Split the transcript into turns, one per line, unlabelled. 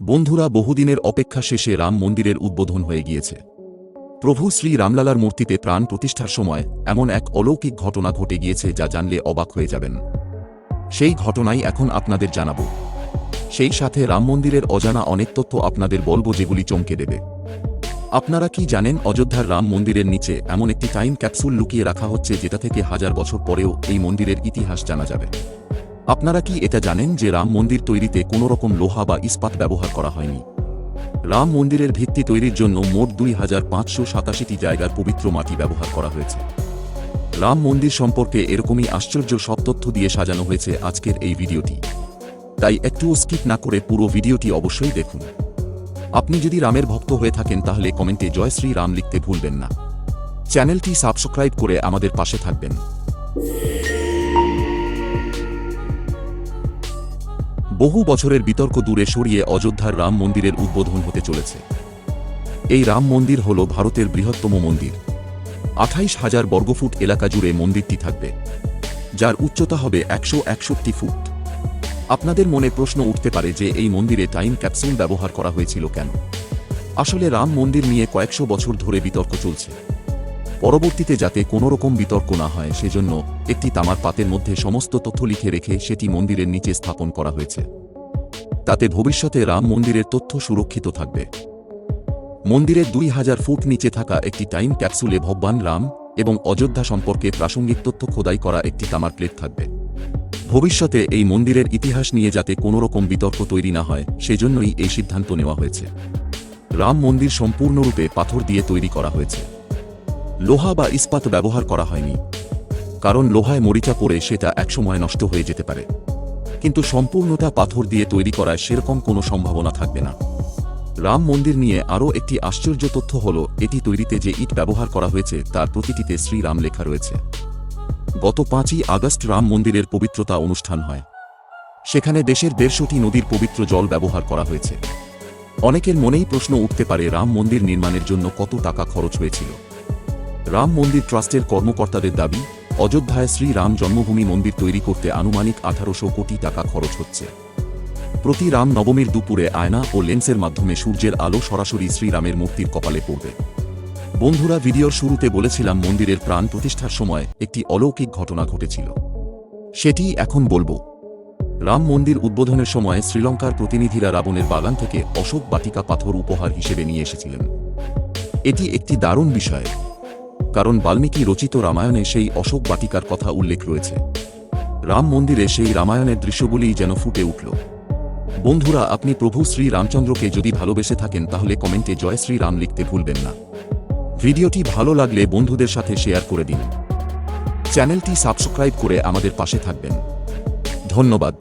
বন্ধুরা, বহুদিনের অপেক্ষা শেষে রাম মন্দিরের উদ্বোধন হয়ে গিয়েছে। প্রভু শ্রী রামলালার মূর্তিতে প্রাণ প্রতিষ্ঠার সময় এমন এক অলৌকিক ঘটনা ঘটে গিয়েছে যা জানলে অবাক হয়ে যাবেন। সেই ঘটনাই এখন আপনাদের জানাবো। সেই সাথে রাম মন্দিরের অজানা অনেক তথ্য আপনাদের বলবো, যেগুলি চমকে দেবে। আপনারা কি জানেন, অযোধ্যার রাম মন্দিরের নিচে এমন একটি টাইম ক্যাপসুল লুকিয়ে রাখা হচ্ছে, যেটা থেকে 1000 বছর পরেও এই মন্দিরের ইতিহাস জানা যাবে। আপনারা কি এটা জানেন যে রাম মন্দির তৈরিতে কোনো রকম লোহা বা ইস্পাত ব্যবহার করা হয়নি? রাম মন্দিরের ভিত্তি তৈরির জন্য মোট 2587টি জায়গার পবিত্র মাটি ব্যবহার করা হয়েছে। রাম মন্দির সম্পর্কে এরকমই আশ্চর্য সব তথ্য দিয়ে সাজানো হয়েছে আজকের এই ভিডিওটি, তাই একটুও স্কিপ না করে পুরো ভিডিওটি অবশ্যই দেখুন। আপনি যদি রামের ভক্ত হয়ে থাকেন তাহলে কমেন্টে জয় শ্রী রাম লিখতে ভুলবেন না। চ্যানেলটি সাবস্ক্রাইব করে আমাদের পাশে থাকবেন। বহু বছরের বিতর্ক দূরে সরিয়ে অযোধ্যার রাম মন্দিরের উদ্বোধন হতে চলেছে। এই রাম মন্দির হল ভারতের বৃহত্তম মন্দির। 28,000 বর্গফুট এলাকা জুড়ে মন্দিরটি থাকবে, যার উচ্চতা হবে 161 ফুট। আপনাদের মনে প্রশ্ন উঠতে পারে যে এই মন্দিরে টাইম ক্যাপসুল ব্যবহার করা হয়েছিল কেন? আসলে রাম মন্দির নিয়ে কয়েকশো বছর ধরে বিতর্ক চলছে। পরবর্তীতে যাতে কোনো রকম বিতর্ক না হয় সেজন্য একটি তামার পাতের মধ্যে সমস্ত তথ্য লিখে রেখে সেটি মন্দিরের নিচে স্থাপন করা হয়েছে। তাতে ভবিষ্যতে রাম মন্দিরের তথ্য সুরক্ষিত থাকবে। মন্দিরের 2000 ফুট নিচে থাকা একটি টাইম ক্যাপসুলে ভগবান রাম এবং অযোধ্যা সম্পর্কে প্রাসঙ্গিক তথ্য খোদাই করা একটি তামার প্লেট থাকবে। ভবিষ্যতে এই মন্দিরের ইতিহাস নিয়ে যাতে কোনো রকম বিতর্ক তৈরি না হয় সেজন্যই এই সিদ্ধান্ত নেওয়া হয়েছে। রাম মন্দির সম্পূর্ণরূপে পাথর দিয়ে তৈরি করা হয়েছে। লোহা বা ইস্পাত ব্যবহার করা হয়নি, কারণ লোহায় মরিচা পড়ে সেটা একসময় নষ্ট হয়ে যেতে পারে। কিন্তু সম্পূর্ণটা পাথর দিয়ে তৈরি করায় সেরকম কোনো সম্ভাবনা থাকবে না। রাম মন্দির নিয়ে আরও একটি আশ্চর্য তথ্য হল, এটি তৈরিতে যে ইট ব্যবহার করা হয়েছে তার প্রতিটিতে শ্রীরাম লেখা রয়েছে। গত 5ই আগস্ট রাম মন্দিরের পবিত্রতা অনুষ্ঠান হয়। সেখানে দেশের 150টি নদীর পবিত্র জল ব্যবহার করা হয়েছে। অনেকের মনেই প্রশ্ন উঠতে পারে, রাম মন্দির নির্মাণের জন্য কত টাকা খরচ হয়েছিল? রাম মন্দির ট্রাস্টের কর্মকর্তাদের দাবি, অযোধ্যায় শ্রী রাম জন্মভূমি মন্দির তৈরি করতে আনুমানিক 1800 কোটি টাকা খরচ হচ্ছে। প্রতি রাম নবমীর দুপুরে আয়না ও লেন্সের মাধ্যমে সূর্যের আলো সরাসরি শ্রীরামের মূর্তির কপালে পড়বে। বন্ধুরা, ভিডিওর শুরুতে বলেছিলাম মন্দিরের প্রাণ প্রতিষ্ঠার সময় একটি অলৌকিক ঘটনা ঘটেছিল। সেটি এখন বলবো। রাম মন্দির উদ্বোধনের সময় শ্রীলঙ্কার প্রতিনিধিরা রাবণের বাগান থেকে অশোক বাটিকা পাথর উপহার হিসেবে নিয়ে এসেছিলেন। এটি একটি দারুণ বিষয়, কারণ বাল্মীকি রচিত রামায়ণে সেই অশোক বাটিকার কথা উল্লেখ রয়েছে। রাম মন্দিরে সেই রামায়ণের দৃশ্যগুলিই যেন ফুটে উঠল। বন্ধুরা, আপনি প্রভু শ্রী রামচন্দ্রকে যদি ভালোবেসে থাকেন তাহলে কমেন্টে জয় শ্রী রাম লিখতে ভুলবেন না। ভিডিওটি ভালো লাগলে বন্ধুদের সাথে শেয়ার করে দিন। চ্যানেলটি সাবস্ক্রাইব করে আমাদের পাশে থাকবেন। ধন্যবাদ।